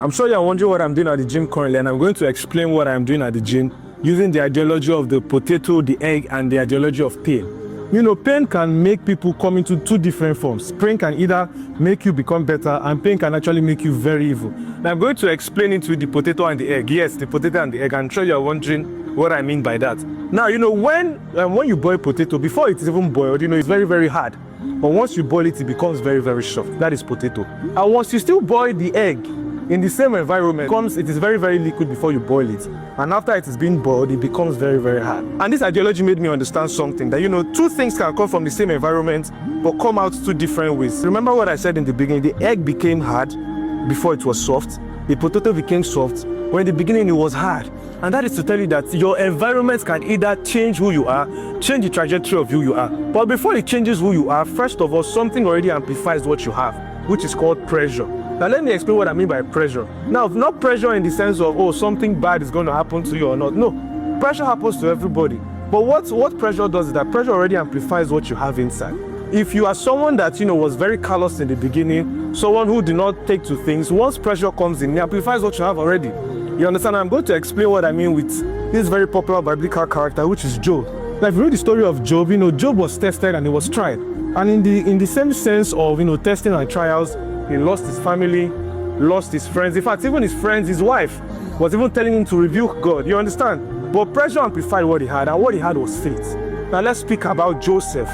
I'm sure you're wondering what I'm doing at the gym currently, and I'm going to explain what I'm doing at the gym using the ideology of the potato, the egg, and the ideology of pain. You know, pain can make people come into two different forms. Pain can either make you become better, and pain can actually make you very evil. Now, I'm going to explain it with the potato and the egg. Yes, the potato and the egg. I'm sure you're wondering what I mean by that. Now, you know, when you boil potato, before it's even boiled, you know, it's very, very hard. But once you boil it, it becomes very, very soft. That is potato. And once you still boil the egg, in the same environment, it is very, very liquid before you boil it. And after it is being boiled, it becomes very, very hard. And this ideology made me understand something, that, you know, two things can come from the same environment, but come out two different ways. Remember what I said in the beginning, the egg became hard before it was soft. The potato became soft when in the beginning it was hard. And that is to tell you that your environment can either change who you are, change the trajectory of who you are. But before it changes who you are, first of all, something already amplifies what you have, which is called pressure. Now let me explain what I mean by pressure. Now, not pressure in the sense of, oh, something bad is going to happen to you or not. No, pressure happens to everybody. But what pressure does is that pressure already amplifies what you have inside. If you are someone that, you know, was very callous in the beginning, someone who did not take to things, once pressure comes in, it amplifies what you have already. You understand? I'm going to explain what I mean with this very popular biblical character, which is Job. Now, if you read the story of Job, you know, Job was tested and he was tried. And in the same sense of, you know, testing and trials, he lost his family, lost his friends. In fact, even his friends, his wife, was even telling him to rebuke God. You understand? But pressure amplified what he had, and what he had was faith. Now let's speak about Joseph.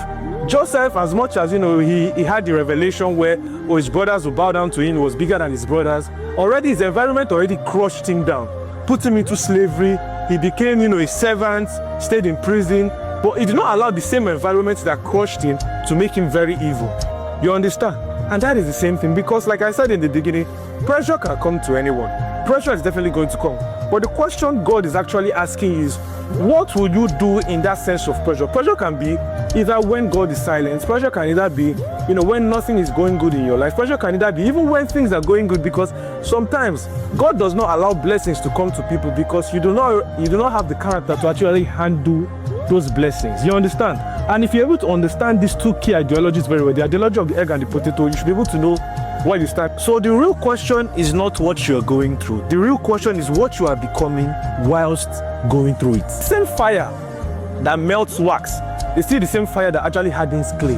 Joseph, as much as, you know, he had the revelation where his brothers would bow down to him, he was bigger than his brothers. Already his environment already crushed him down, put him into slavery. He became, you know, a servant, stayed in prison. But he did not allow the same environment that crushed him to make him very evil. You understand? And that is the same thing, because like I said in the beginning, pressure can come to anyone. Pressure is definitely going to come. But the question God is actually asking is, what will you do in that sense of pressure? Pressure can be either when God is silent. Pressure can either be, you know, when nothing is going good in your life. Pressure can either be even when things are going good, because sometimes God does not allow blessings to come to people because you do not have the character to actually handle those blessings. You understand? And if you're able to understand these two key ideologies very well, the ideology of the egg and the potato, you should be able to know where you stand. So the real question is not what you're going through. The real question is what you are becoming whilst going through it. Same fire that melts wax is still the same fire that actually hardens clay.